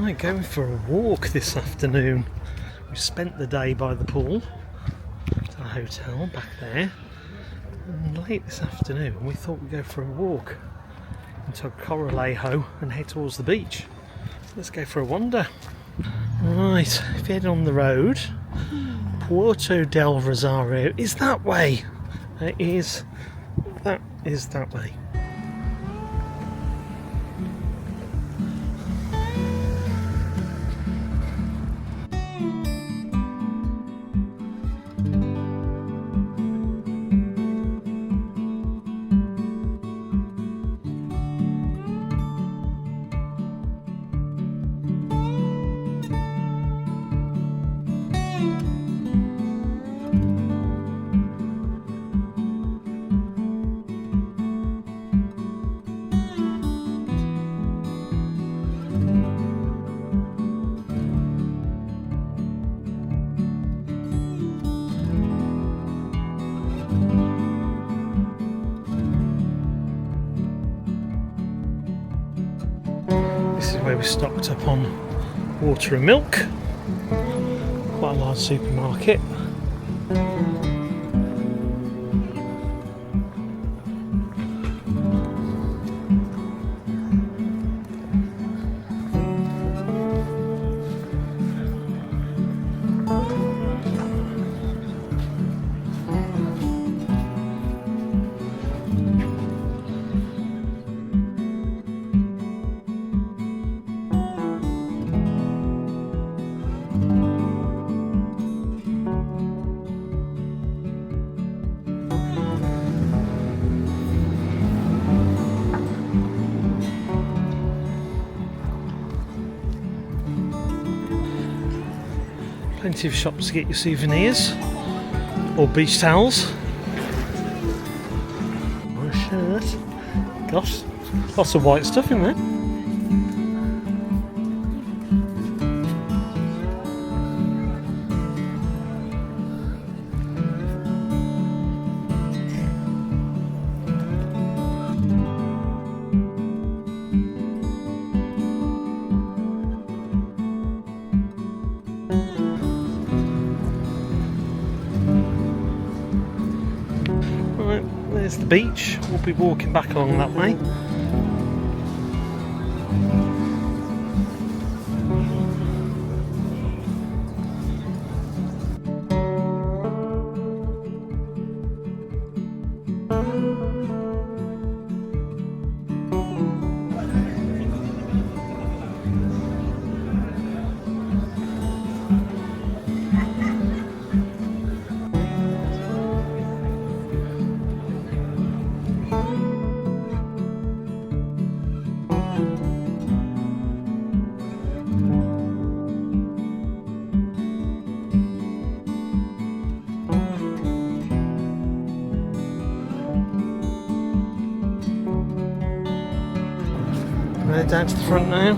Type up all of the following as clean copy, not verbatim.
Right, going for a walk this afternoon. We spent the day by the pool at our hotel back there, and late this afternoon we thought we'd go for a walk into Corralejo and head towards the beach. Let's go for a wander. Right, if you head on the road, Puerto del Rosario is that way. It is. That is that way. This is where we stocked up on water and milk. Quite a large supermarket. Plenty of shops to get your souvenirs or beach towels. Or a shirt. Gosh, lots of white stuff in there. There's the beach. We'll be walking back along that way. Right, down to the front now.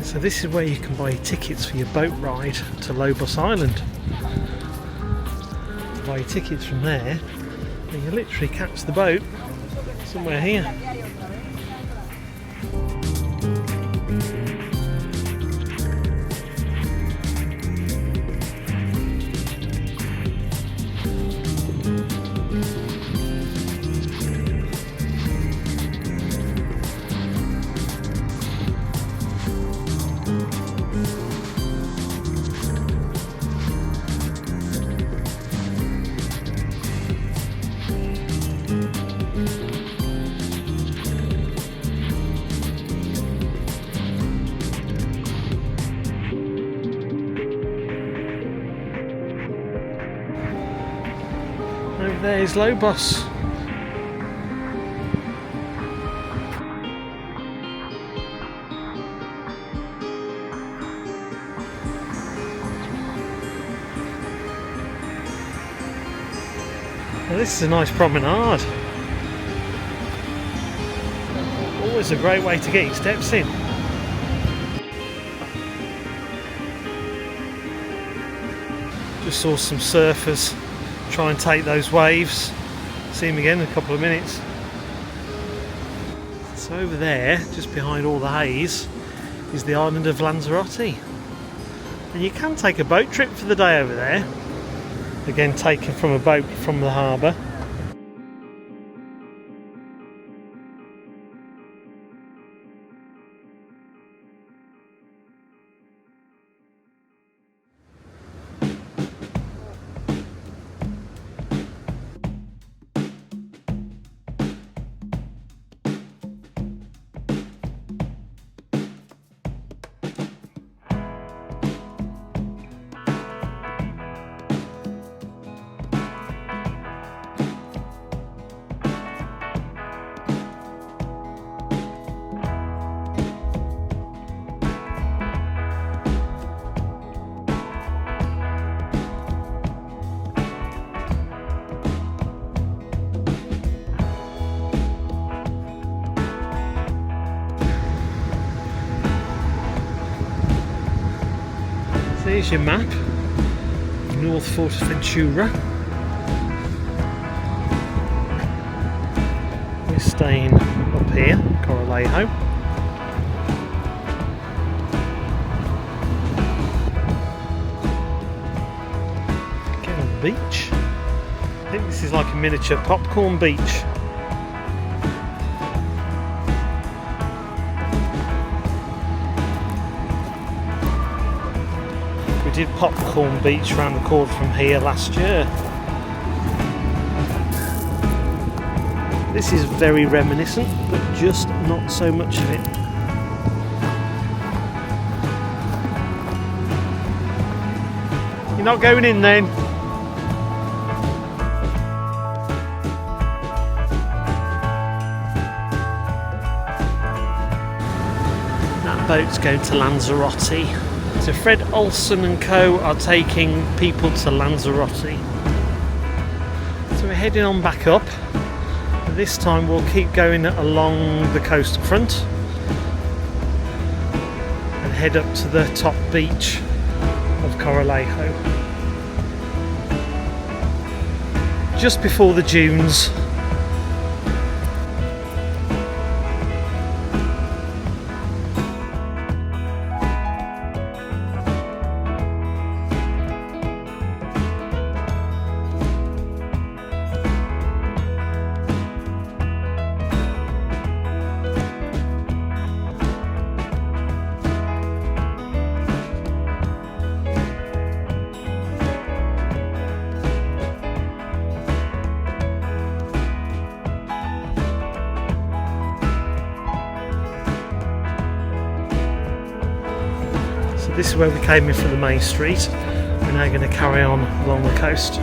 So this is where you can buy tickets for your boat ride to Lobos Island. Buy your tickets from there and you literally catch the boat somewhere here. Over there is Lobos. Now this is a nice promenade. Always a great way to get your steps in. Just saw some surfers try and take those waves. See them again in a couple of minutes. So over there, just behind all the haze, is the island of Lanzarote. And you can take a boat trip for the day over there. Again, taken from a boat from the harbour. There's your map, North Fuerteventura. We're staying up here, Corralejo. Again on the beach. I think this is like a miniature popcorn beach. We did Popcorn Beach around the corner from here last year. This is very reminiscent, but just not so much of it. You're not going in then? That boat's going to Lanzarote. So Fred Olsen and co are taking people to Lanzarote. So we're heading on back up. This time we'll keep going along the coast front and head up to the top beach of Corralejo. Just before the dunes. This is where we came in from the main street. We're now going to carry on along the coast.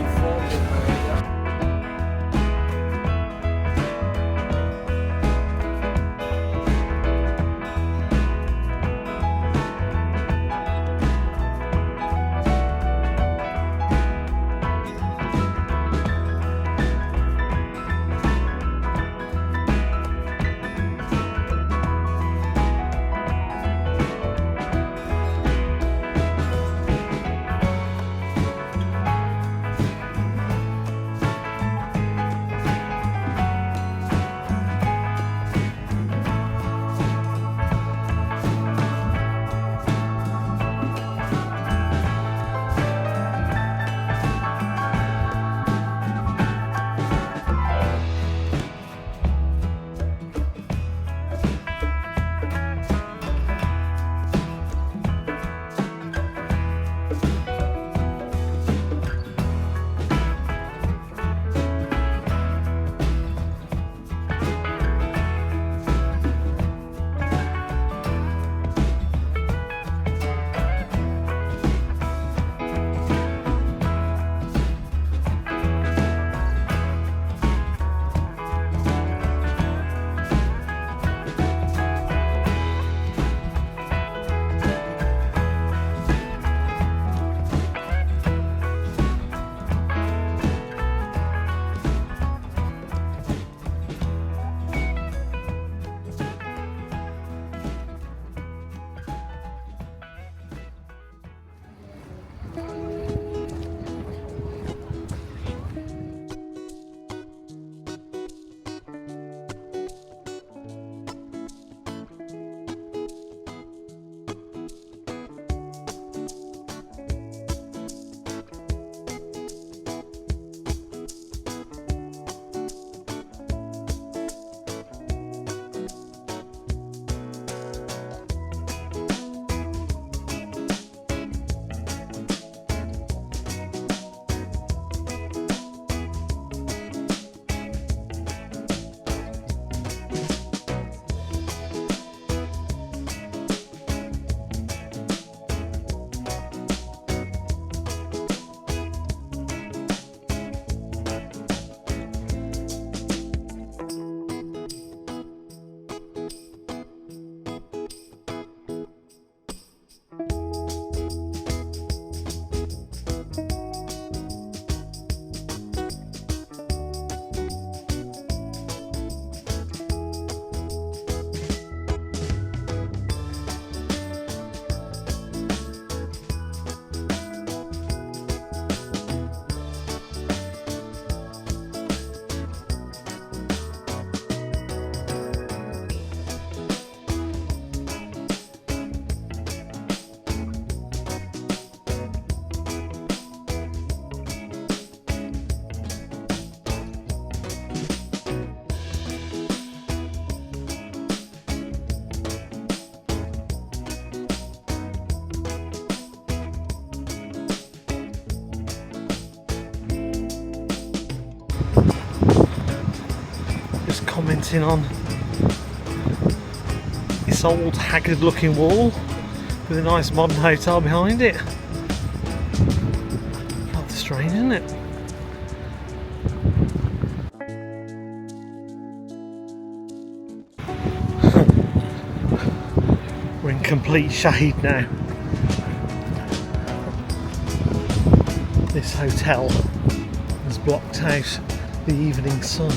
commenting on this old haggard looking wall with a nice modern hotel behind it. Rather strange, isn't it? We're in complete shade now. This hotel has blocked out the evening sun.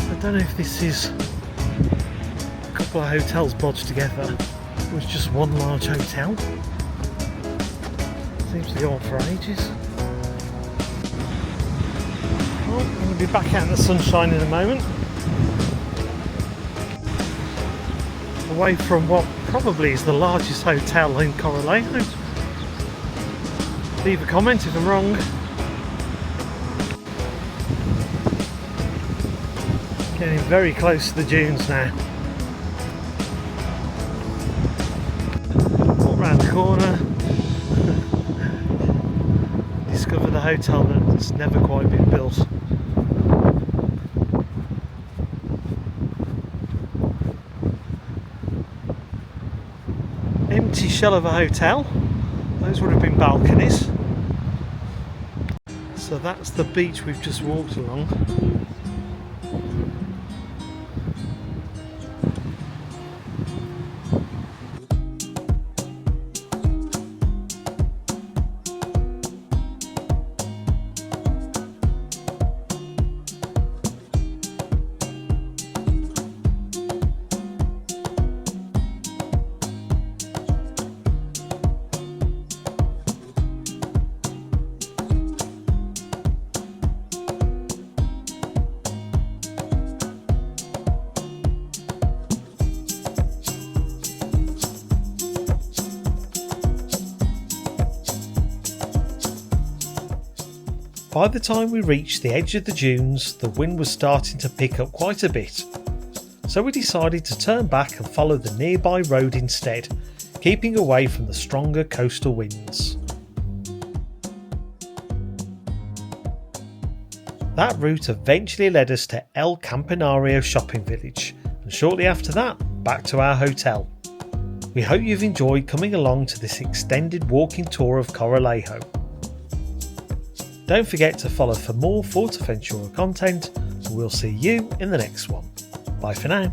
I don't know if this is a couple of hotels bodged together or it's just one large hotel. Seems to go on for ages. Well, I'm going to be back out in the sunshine in a moment. Away from what probably is the largest hotel in Corralejo. Leave a comment if I'm wrong. Getting very close to the dunes now. Walk round the corner. Discover the hotel that's never quite been built. Empty shell of a hotel. Those would have been balconies. So that's the beach we've just walked along. By the time we reached the edge of the dunes, the wind was starting to pick up quite a bit, so we decided to turn back and follow the nearby road instead, keeping away from the stronger coastal winds. That route eventually led us to El Campanario shopping village, and shortly after that, back to our hotel. We hope you've enjoyed coming along to this extended walking tour of Corralejo. Don't forget to follow for more Fuerteventura content, and we'll see you in the next one. Bye for now.